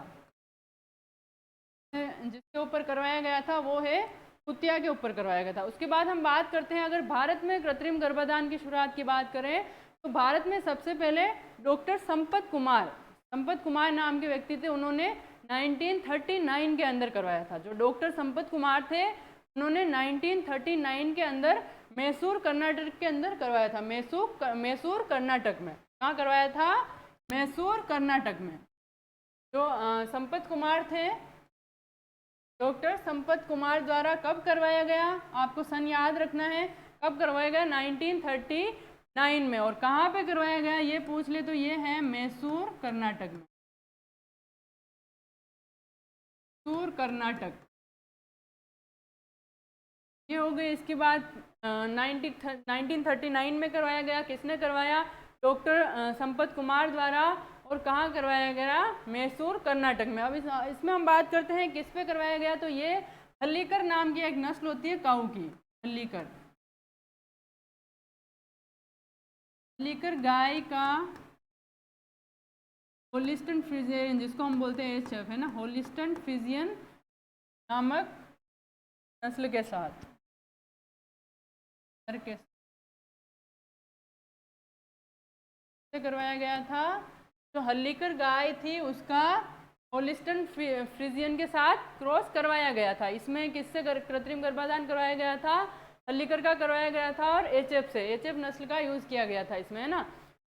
जिसके ऊपर करवाया गया था वो है कुतिया के ऊपर करवाया गया था। उसके बाद हम बात करते हैं, अगर भारत में कृत्रिम गर्भाधान की शुरुआत की बात करें तो भारत में सबसे पहले डॉक्टर संपत कुमार नाम के व्यक्ति थे। उन्होंने 1939 के अंदर करवाया था। जो डॉक्टर संपत कुमार थे उन्होंने 1939 के अंदर मैसूर कर्नाटक के अंदर करवाया था। मैसूर कर्नाटक में। कहाँ करवाया था? मैसूर कर्नाटक में। जो संपत कुमार थे, डॉक्टर संपत कुमार द्वारा कब करवाया गया? आपको सन याद रखना है। कब करवाया गया? 1939 में। और कहाँ पे करवाया गया ये पूछ ले तो ये है मैसूर कर्नाटक में। मैसूर कर्नाटक ये हो गई। इसके बाद 1939 में करवाया गया। किसने करवाया? डॉक्टर संपत कुमार द्वारा। और कहाँ करवाया गया? मैसूर कर्नाटक में। अब इसमें हम बात करते हैं किस पे करवाया गया। तो ये हल्लीकर नाम की एक नस्ल होती है काऊ की। हल्लीकर गाय का होलिस्टन फ्रिजियन, जिसको हम बोलते हैं HF, है ना, होलिस्टन फ्रिजियन नामक नस्ल के साथ करवाया गया था। जो हल्लीकर गाय थी उसका होलिस्टन फ्रिजियन के साथ क्रॉस करवाया गया था। इसमें किससे कृत्रिम गर्भाधान करवाया गया था? हल्लीकर का करवाया गया था और HF से, HF नस्ल का यूज़ किया गया था इसमें, है ना।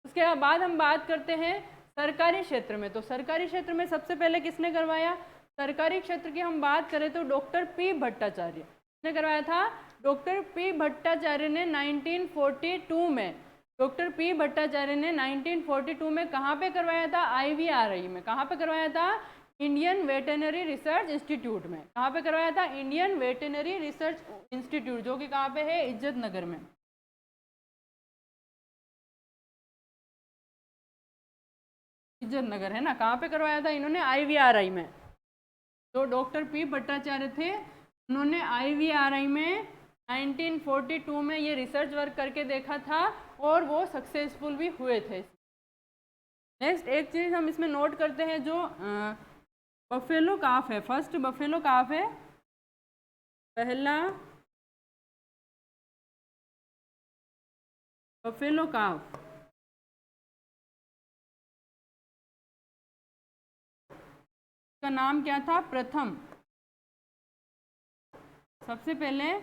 उसके बाद हम बात करते हैं सरकारी क्षेत्र में। तो सरकारी क्षेत्र में सबसे पहले किसने करवाया? सरकारी क्षेत्र की हम बात करें तो डॉक्टर P भट्टाचार्य ने करवाया था। डॉक्टर P भट्टाचार्य ने 1942 में, डॉक्टर P भट्टाचार्य ने 1942 में कहाँ पे करवाया था? IVRI में। कहाँ पे करवाया था? इंडियन वेटेनरी रिसर्च इंस्टीट्यूट में। कहाँ पे करवाया था? इंडियन वेटेनरी रिसर्च इंस्टीट्यूट, जो कि कहाँ पे है? इज्जत नगर में। इज्जत नगर, है ना। कहाँ पे करवाया था इन्होंने? IVRI में। जो डॉक्टर P भट्टाचार्य थे उन्होंने IVRI में 1942 में ये रिसर्च वर्क करके देखा था और वो सक्सेसफुल भी हुए थे। नेक्स्ट एक चीज़ हम इसमें नोट करते हैं, जो बफेलो काफ है। फर्स्ट बफेलो काफ है, पहला बफेलो काफ। का नाम क्या था? प्रथम। सबसे पहले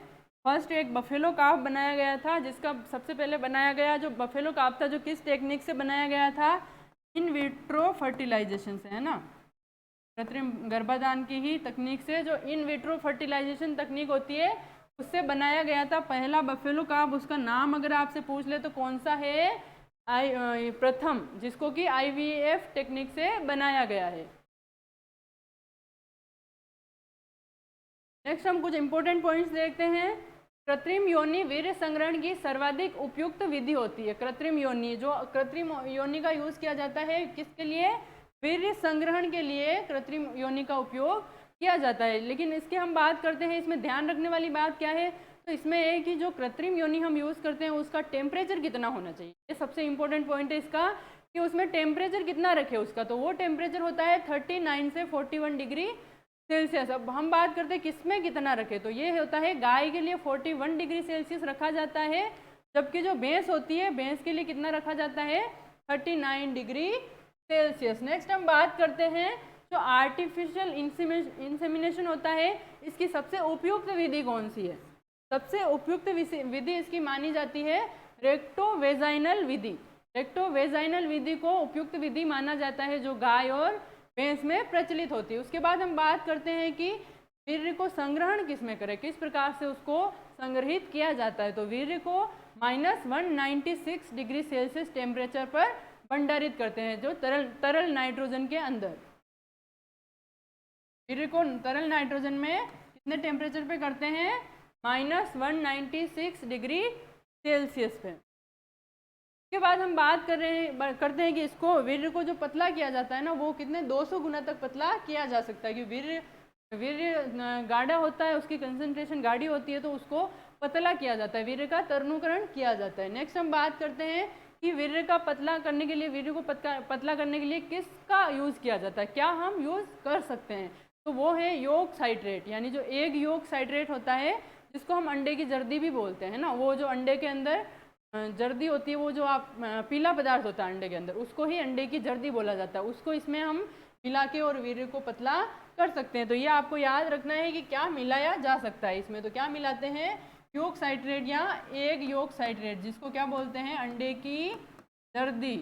फर्स्ट एक बफेलो काफ बनाया गया था, जिसका सबसे पहले बनाया गया जो बफेलो काफ था, जो किस टेक्निक से बनाया गया था? इन विट्रो फर्टिलाइजेशन से, है ना। कृत्रिम गर्भाधान की ही तकनीक से, जो इन विट्रो फर्टिलाइजेशन तकनीक होती है उससे बनाया गया था पहला बफेलो काफ। उसका नाम अगर आपसे पूछ ले तो कौन सा है? प्रथम, जिसको कि IVF टेक्निक से बनाया गया है। नेक्स्ट हम कुछ इंपॉर्टेंट पॉइंट्स देखते हैं। कृत्रिम योनि वीर्य संग्रहण की सर्वाधिक उपयुक्त विधि होती है। कृत्रिम योनि, जो कृत्रिम योनि का यूज़ किया जाता है किसके लिए? वीर्य संग्रहण के लिए कृत्रिम योनि का उपयोग किया जाता है। लेकिन इसकी हम बात करते हैं, इसमें ध्यान रखने वाली बात क्या है? तो इसमें है कि जो कृत्रिम योनि हम यूज़ करते हैं उसका टेम्परेचर कितना होना चाहिए। ये सबसे इंपॉर्टेंट पॉइंट है इसका, कि उसमें टेम्परेचर कितना रखे उसका। तो वो टेम्परेचर होता है 39 से 41 डिग्री सेल्सियस। अब हम बात करते हैं किसमें कितना रखे, तो ये होता है गाय के लिए 41 डिग्री सेल्सियस रखा जाता है, जबकि जो भैंस होती है, भैंस के लिए कितना रखा जाता है? 39 डिग्री सेल्सियस। नेक्स्ट हम बात करते हैं जो आर्टिफिशियल इंसेमिनेशन होता है, इसकी सबसे उपयुक्त विधि कौन सी है? सबसे उपयुक्त विधि इसकी मानी जाती है रेक्टोवेजाइनल विधि। रेक्टोवेजाइनल विधि को उपयुक्त विधि माना जाता है, जो गाय और भैंस में प्रचलित होती है। उसके बाद हम बात करते हैं कि वीर्य को संग्रहण किस में करें, किस प्रकार से उसको संग्रहित किया जाता है। तो वीर्य को -196 डिग्री सेल्सियस टेम्परेचर पर भंडारित करते हैं जो तरल नाइट्रोजन के अंदर। वीर्य को तरल नाइट्रोजन में कितने टेम्परेचर पे करते हैं? -196 डिग्री सेल्सियस पे। उसके बाद हम बात करते हैं कि इसको वीर्य को जो पतला किया जाता है ना, वो कितने 200 गुना तक पतला किया जा सकता है। क्योंकि वीर्य गाढ़ा होता है, उसकी कंसंट्रेशन गाढ़ी होती है, तो उसको पतला किया जाता है, वीर्य का तरणुकरण किया जाता है। नेक्स्ट हम बात करते हैं कि वीर्य का पतला करने के लिए, वीर्य को पतला करने के लिए किसका यूज़ किया जाता है, क्या हम यूज़ कर सकते हैं? तो वो है योग साइट्रेट, यानी जो एग योग साइट्रेट होता है, जिसको हम अंडे की जर्दी भी बोलते हैं ना। वो जो अंडे के अंदर जर्दी होती है, वो जो आप पीला पदार्थ होता है अंडे के अंदर, उसको ही अंडे की जर्दी बोला जाता है। उसको इसमें हम मिला के और वीर्य को पतला कर सकते हैं। तो ये आपको याद रखना है कि क्या मिलाया जा सकता है इसमें। तो क्या मिलाते हैं? योग साइट्रेट या एग योग साइट्रेट, जिसको क्या बोलते हैं? अंडे की जर्दी।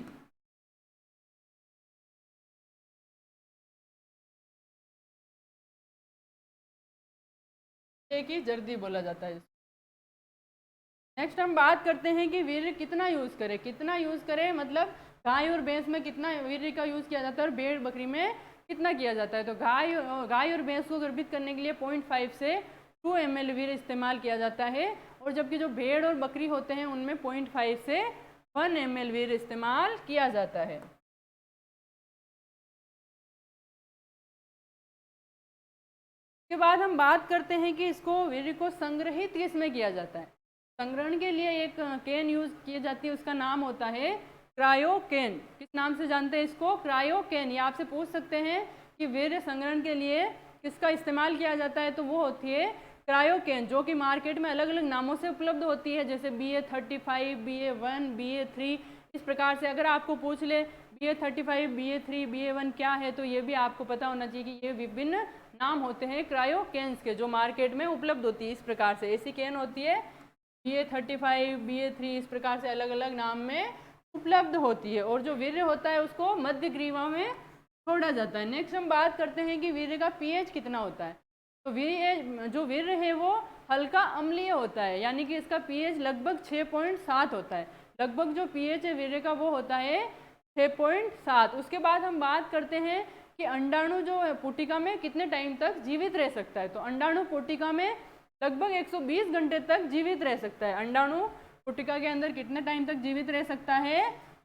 अंडे की जर्दी बोला जाता है। नेक्स्ट हम बात करते हैं कि वीर्य कितना यूज़ करें। कितना यूज़ करें मतलब गाय और भैंस में कितना वीर्य का यूज़ किया जाता है और भेड़ बकरी में कितना किया जाता है। तो गाय और भैंस को गर्भित करने के लिए 0.5 से 2 ml वीर्य इस्तेमाल किया जाता है, और जबकि जो भेड़ और बकरी होते हैं उनमें 0.5 से 1 ml वीर्य इस्तेमाल किया जाता है। के बाद हम बात करते हैं कि इसको वीर्य को संग्रहित किसमें किया जाता है। संग्रहण के लिए एक केन यूज की जाती है, उसका नाम होता है क्रायोकेन। किस नाम से जानते हैं इसको? क्रायोकेन। ये आपसे पूछ सकते हैं कि वीर्य संग्रहण के लिए किसका इस्तेमाल किया जाता है, तो वो होती है क्रायोकेन, जो कि मार्केट में अलग अलग नामों से उपलब्ध होती है, जैसे BA35, BA1, BA3, इस प्रकार से। अगर आपको पूछ ले BA35, BA3, BA1 क्या है, तो ये भी आपको पता होना चाहिए कि ये विभिन्न नाम होते हैं क्रायोकेन्स के, जो मार्केट में उपलब्ध होती है। इस प्रकार से ऐसी केन होती है BA35, BA3, इस प्रकार से अलग अलग नाम में उपलब्ध होती है। और जो वीर्य होता है उसको मध्य ग्रीवा में छोड़ा जाता है। नेक्स्ट हम बात करते हैं कि वीर्य का पीएच कितना होता है। तो जो वीर्य है वो हल्का अम्लीय होता है, यानी कि इसका पीएच लगभग 6.7 होता है। लगभग जो पीएच है वीर्य का वो होता है 6.7। उसके बाद हम बात करते हैं कि अंडाणु जो है पुटिका में कितने टाइम तक जीवित रह सकता है। तो अंडाणु पुटिका में लगभग 120 घंटे तक जीवित रह सकता है। अंडाणु पुटिका के अंदर कितने टाइम तक जीवित रह सकता है?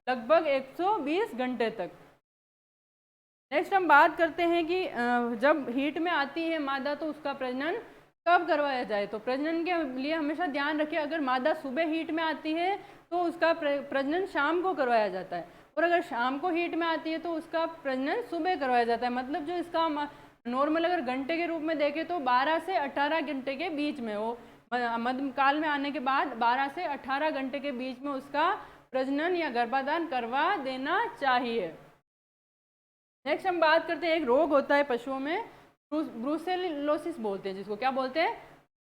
लगभग 120 घंटे तक। नेक्स्ट हम बात करते हैं कि जब हीट में आती है मादा, तो उसका प्रजनन कब करवाया जाए। तो प्रजनन के लिए हमेशा ध्यान रखें, अगर मादा सुबह हीट में आती है तो उसका प्रजनन शाम को करवाया जाता है, और अगर शाम को हीट में आती है तो उसका प्रजनन सुबह करवाया जाता है। मतलब जो इसका नॉर्मल अगर घंटे के रूप में देखें तो 12 से 18 घंटे के बीच में, वो मध्यकाल में आने के बाद 12 से 18 घंटे के बीच में उसका प्रजनन या गर्भाधान करवा देना चाहिए। नेक्स्ट हम बात करते हैं, एक रोग होता है पशुओं में, ब्रूसेलोसिस बोलते हैं जिसको। क्या बोलते हैं?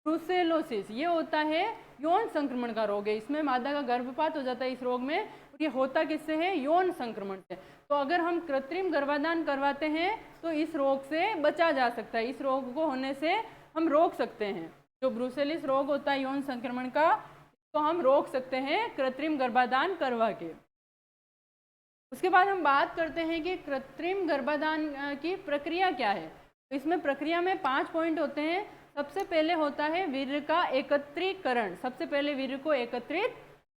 ब्रूसेलोसिस। ये होता है यौन संक्रमण का रोग है। इसमें मादा का गर्भपात हो जाता है इस रोग में, और ये होता किससे है? यौन संक्रमण से। तो अगर हम कृत्रिम गर्भाधान करवाते हैं तो इस रोग से बचा जा सकता है, इस रोग को होने से हम रोक सकते हैं। जो ब्रूसेलिस रोग होता है यौन संक्रमण का, तो हम रोक सकते हैं कृत्रिम गर्भाधान करवा के। उसके बाद हम बात करते हैं कि कृत्रिम गर्भाधान की प्रक्रिया क्या है। तो इसमें प्रक्रिया में 5 पॉइंट होते हैं। सबसे पहले होता है वीर्य का एकत्रीकरण। सबसे पहले वीर्य को एकत्रित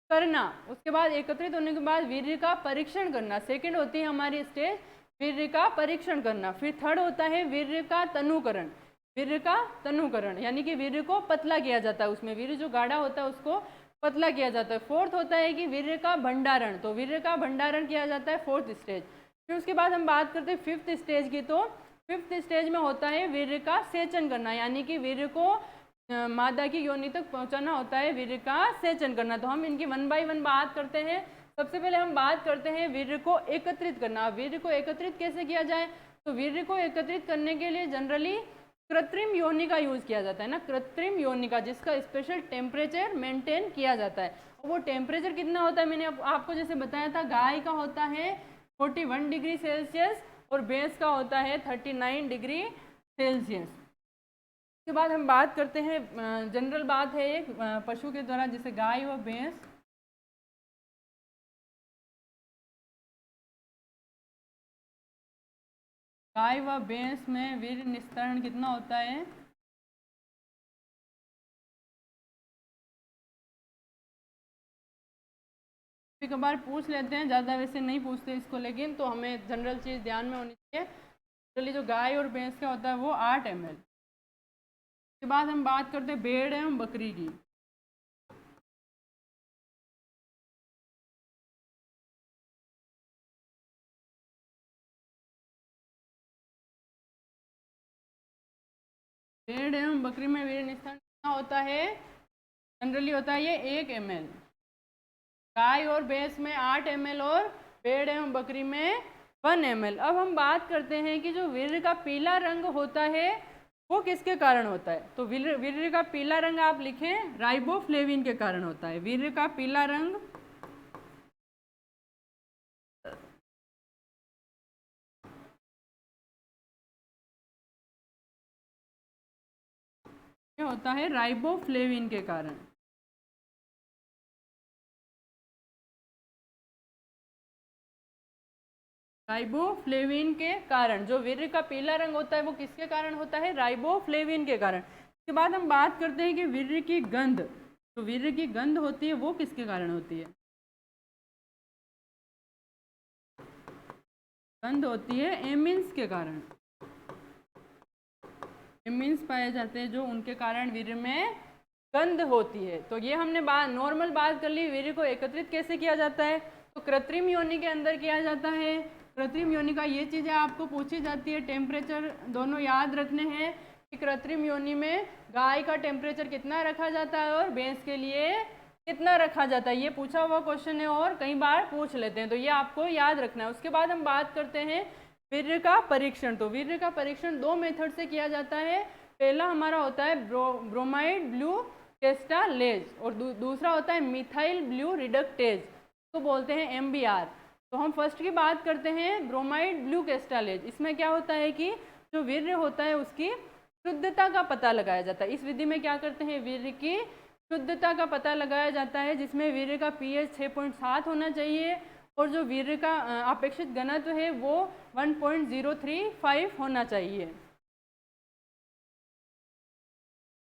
करना। उसके बाद एकत्रित होने के बाद वीर्य का परीक्षण करना। सेकंड होती है हमारी स्टेज वीर्य का परीक्षण करना। फिर थर्ड होता है वीर्य का तनुकरण। वीर्य का तनुकरण यानी कि वीर्य को पतला किया जाता है, उसमें वीर्य जो गाढ़ा होता है उसको पतला किया जाता है। फोर्थ होता है कि वीर्य का भंडारण। तो वीर्य का भंडारण किया जाता है फोर्थ स्टेज। फिर उसके बाद हम बात करते हैं फिफ्थ स्टेज की। तो फिफ्थ स्टेज में होता है वीर्य का सेचन करना, यानी कि वीर्य को मादा की योनि तक पहुंचाना होता है वीर्य का सेचन करना। तो हम इनकी 1 बाय 1 बात करते हैं। सबसे पहले हम बात करते हैं वीर्य को एकत्रित करना। वीर्य को एकत्रित कैसे किया जाए? तो वीर्य को एकत्रित करने के लिए जनरली कृत्रिम योनि का यूज किया जाता है ना, कृत्रिम योनि का, जिसका स्पेशल टेम्परेचर मेंटेन किया जाता है। और वो टेम्परेचर कितना होता है? मैंने आपको जैसे बताया था, गाय का होता है 41 डिग्री सेल्सियस और भैंस का होता है 39 डिग्री सेल्सियस। उसके बाद हम बात करते हैं, जनरल बात है एक पशु के द्वारा, जैसे गाय और भैंस गाय व भैंस में वीर्य निस्तारण कितना होता है? कभी कभार पूछ लेते हैं, ज़्यादा वैसे नहीं पूछते इसको, लेकिन तो हमें जनरल चीज़ ध्यान में होनी चाहिए। जनरली जो गाय और भैंस का होता है वो 8 ml। उसके बाद हम बात करते हैं भेड़ एवं बकरी की। भेड़ एवं बकरी में वीर्य निस्तारण कितना होता है? जनरली होता है ये 1 ml। गाय और भैंस में 8 ml और भेड़ एवं बकरी में 1 ml। अब हम बात करते हैं कि जो वीर्य का पीला रंग होता है वो किसके कारण होता है? तो वीर्य का पीला रंग आप लिखें, राइबोफ्लेविन के कारण होता है। वीर्य का पीला रंग होता है राइबोफ्लेविन के कारण। राइबोफ्लेविन के कारण जो वीर्य का पीला रंग होता है वो किसके कारण होता है? राइबोफ्लेविन के कारण। इसके बाद हम बात करते हैं कि वीर्य की गंध, तो वीर्य की गंध होती है वो किसके कारण होती है? गंध होती है एमिन्स के कारण। एमिन्स पाए जाते हैं जो उनके कारण वीर्य में गंध होती है। तो ये हमने नॉर्मल बात कर ली। वीर्य को एकत्रित कैसे किया जाता है? तो कृत्रिम योनि के अंदर किया जाता है। कृत्रिम योनि का ये चीज़ें आपको पूछी जाती है, टेम्परेचर दोनों याद रखने हैं कि कृत्रिम योनि में गाय का टेम्परेचर कितना रखा जाता है और भैंस के लिए कितना रखा जाता है। ये पूछा हुआ क्वेश्चन है और कई बार पूछ लेते हैं, तो ये आपको याद रखना है। उसके बाद हम बात करते हैं वीर्य का परीक्षण। तो वीर्य का परीक्षण 2 मेथड से किया जाता है। पहला हमारा होता है ब्रोमाइड ब्लू क्रिस्टलेज और दूसरा होता है मिथाइल ब्लू रिडक्टेज, तो बोलते हैं MBR। तो हम फर्स्ट की बात करते हैं ब्रोमाइड ब्लू क्रिस्टलेज। इसमें क्या होता है कि जो वीर्य होता है उसकी शुद्धता का पता लगाया जाता है। इस विधि में क्या करते हैं? वीर्य की शुद्धता का पता लगाया जाता है, जिसमें वीर्य का pH 6.7 होना चाहिए और जो वीर्य का अपेक्षित घनत्व है वो 1.035 होना चाहिए। इस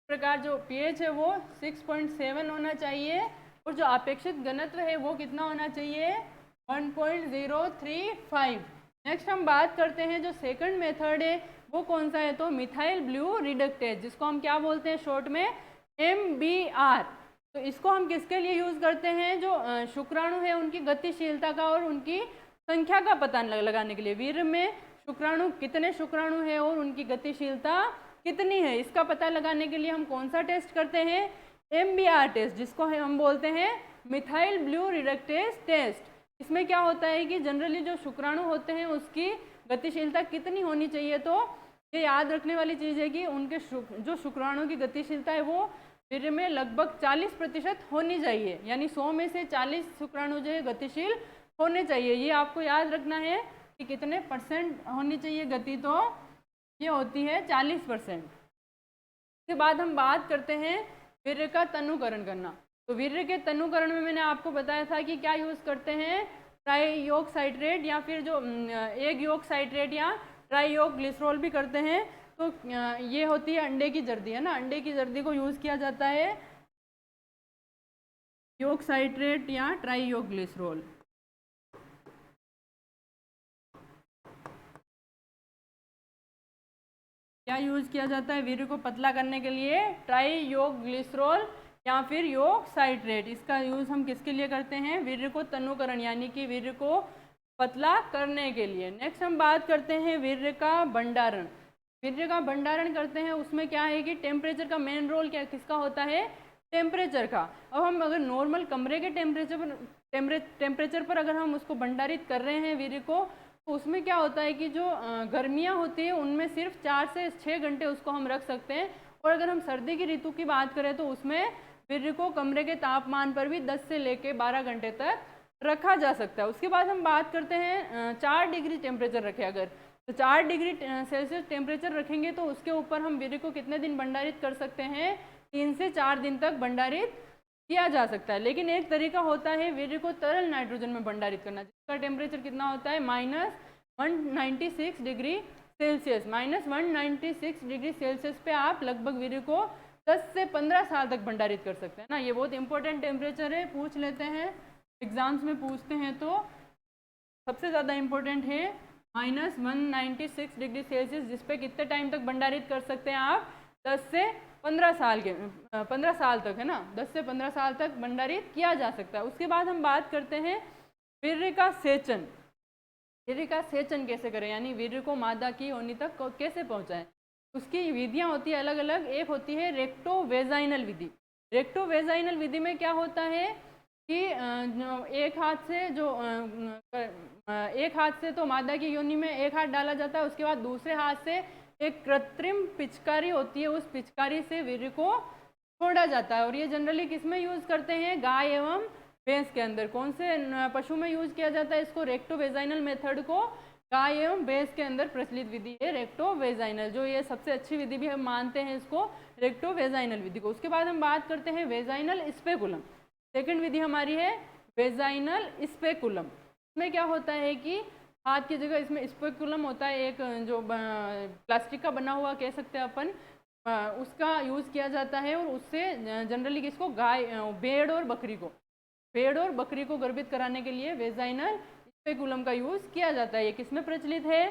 प्रकार जो pH है वो 6.7 होना चाहिए और जो अपेक्षित घनत्व है वो कितना होना चाहिए? 1.035। नेक्स्ट हम बात करते हैं जो सेकंड मेथड है वो कौन सा है? तो मिथाइल ब्लू रिडक्टेज, जिसको हम क्या बोलते हैं शॉर्ट में? MBR। तो इसको हम किसके लिए यूज़ करते हैं? जो शुक्राणु है उनकी गतिशीलता का और उनकी संख्या का पता लगाने के लिए। वीर्य में शुक्राणु कितने शुक्राणु है और उनकी गतिशीलता कितनी है, इसका पता लगाने के लिए हम कौन सा टेस्ट करते हैं? MBR टेस्ट, जिसको हम बोलते हैं मिथाइल ब्लू रिडक्टेज टेस्ट। इसमें क्या होता है कि जनरली जो शुक्राणु होते हैं उसकी गतिशीलता कितनी होनी चाहिए? तो ये याद रखने वाली चीज़ है कि उनके जो शुक्राणु की गतिशीलता है वो वीर्य में लगभग 40% होनी चाहिए, यानी 100 में से 40 शुक्राणु जो है गतिशील होने चाहिए। ये आपको याद रखना है कि कितने % होनी चाहिए गति, तो ये होती है 40%। इसके बाद हम बात करते हैं वीर्य का तनुकरण करना। तो वीर्य के तनुकरण में मैंने आपको बताया था कि क्या यूज़ करते हैं? ट्राईयोग साइट्रेट या फिर जो एक योग साइट्रेट या ट्राईयोग ग्लिसरॉल भी करते हैं। तो ये होती है अंडे की जर्दी, है ना, अंडे की जर्दी को यूज़ किया जाता है योग साइट्रेट या ट्राईयोग ग्लिसरॉल। क्या यूज़ किया जाता है वीर्य को पतला करने के लिए? ट्राईयोग ग्लिसरॉल या फिर योग साइट्रेट। इसका यूज़ हम किसके लिए करते हैं? वीर्य को तनुकरण यानी कि वीर्य को पतला करने के लिए। नेक्स्ट हम बात करते हैं वीर्य का भंडारण। वीर्य का भंडारण करते हैं, उसमें क्या है कि टेम्परेचर का मेन रोल क्या किसका होता है? टेम्परेचर का। अब हम अगर नॉर्मल कमरे के टेम्परेचर पर अगर हम उसको भंडारित कर रहे हैं वीर्य को, तो उसमें क्या होता है कि जो गर्मियाँ होती है उनमें सिर्फ 4 से 6 घंटे उसको हम रख सकते हैं, और अगर हम सर्दी की ऋतु की बात करें तो उसमें वीर्य को कमरे के तापमान पर भी 10 से लेके 12 घंटे तक रखा जा सकता है। उसके बाद हम बात करते हैं 4 डिग्री टेम्परेचर रखें अगर, तो 4 डिग्री सेल्सियस टेम्परेचर रखेंगे तो उसके ऊपर हम वीर्य को कितने दिन भंडारित कर सकते हैं? 3 से 4 दिन तक भंडारित किया जा सकता है। लेकिन एक तरीका होता है वीर्य को तरल नाइट्रोजन में भंडारित करना, जिसका टेम्परेचर कितना होता है? -196 डिग्री सेल्सियस, -196 डिग्री सेल्सियस पे आप लगभग वीर्य को 10 से 15 साल तक भंडारित कर सकते हैं ना। ये बहुत इंपॉर्टेंट टेम्परेचर है, पूछ लेते हैं एग्जाम्स में पूछते हैं तो सबसे ज़्यादा इम्पोर्टेंट है -196 डिग्री सेल्सियस, जिस पे कितने टाइम तक भंडारित कर सकते हैं आप, 10 से 15 साल के 15 साल तक, है ना, 10 से 15 साल तक भंडारित किया जा सकता है। उसके बाद हम बात करते हैं वीर्य का सेचन। वीर्य का सेचन कैसे करें, यानी वीर्य को मादा की योनि तक कैसे पहुंचाएं। उसकी विधियां होती है अलग अलग। एक होती है रेक्टोवेजाइनल विधि। रेक्टोवेजाइनल विधि में क्या होता है कि एक हाथ से तो मादा की योनि में एक हाथ डाला जाता है, उसके बाद दूसरे हाथ से एक कृत्रिम पिचकारी होती है, उस पिचकारी से वीर्य को छोड़ा जाता है। और ये जनरली किस में यूज़ करते हैं, गाय एवं भैंस के अंदर। कौन से पशु में यूज किया जाता है इसको, रेक्टोवेजाइनल मेथड को गाय एवं भैंस के अंदर प्रचलित विधि है रेक्टोवेजाइनल, जो ये सबसे अच्छी विधि भी हम मानते हैं इसको, रेक्टोवेजाइनल विधि को। उसके बाद हम बात करते हैं वेजाइनल स्पेकुलम। सेकंड विधि हमारी है वेजाइनल स्पेकुलम। इसमें क्या होता है कि हाथ की जगह इसमें स्पेकुलम होता है, एक जो प्लास्टिक का बना हुआ कह सकते हैं अपन, उसका यूज़ किया जाता है। और उससे जनरली किसको, गाय, भेड़ और बकरी को गर्भित कराने के लिए वेजाइनल स्पेकुलम का यूज़ किया जाता है। ये किस में प्रचलित है,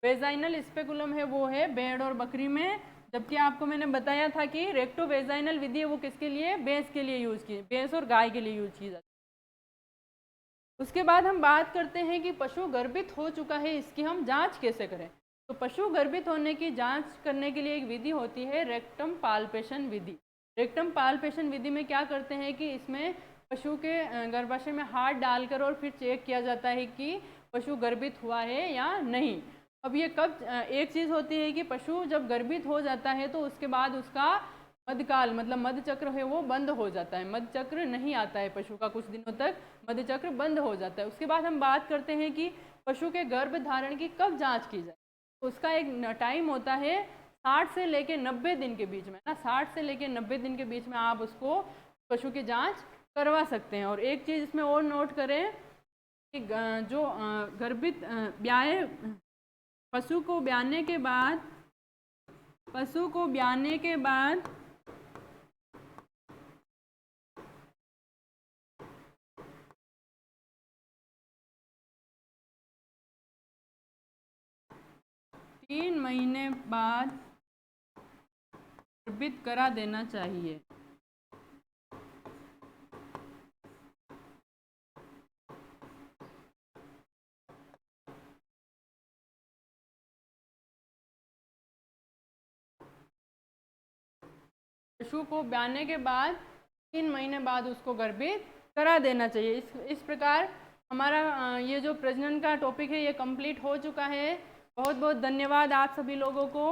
वेजाइनल स्पेकुलम है वो है भेड़ और बकरी में। जबकि आपको मैंने बताया था कि रेक्टोवेजाइनल विधि है वो किसके लिए, भैंस के लिए यूज़ की, भैंस और गाय के लिए यूज की जाती है। उसके बाद हम बात करते हैं कि पशु गर्भित हो चुका है, इसकी हम जांच कैसे करें। तो पशु गर्भित होने की जांच करने के लिए एक विधि होती है रेक्टम पाल्पेशन विधि। रेक्टम पाल्पेशन विधि में क्या करते हैं कि इसमें पशु के गर्भाशय में हाथ डालकर और फिर चेक किया जाता है कि पशु गर्भित हुआ है या नहीं। अब ये कब, एक चीज़ होती है कि पशु जब गर्भित हो जाता है तो उसके बाद उसका मध्यकाल, मतलब मध्य चक्र है वो बंद हो जाता है, मध्य चक्र नहीं आता है पशु का, कुछ दिनों तक मध्य चक्र बंद हो जाता है। उसके बाद हम बात करते हैं कि पशु के गर्भ धारण की कब जाँच की जाए। उसका एक टाइम होता है 60 से लेके 90 दिन के बीच में ना, 60 से लेके 90 दिन के बीच में आप उसको पशु की जांच करवा सकते हैं। और एक चीज़ इसमें और नोट करें कि जो गर्भित ब्याए पशु को ब्याने के बाद 3 महीने बाद गर्भित करा देना चाहिए। पशु को ब्याने के बाद 3 महीने बाद उसको गर्भित करा देना चाहिए। इस प्रकार हमारा ये जो प्रजनन का टॉपिक है ये कंप्लीट हो चुका है। बहुत बहुत धन्यवाद आप सभी लोगों को।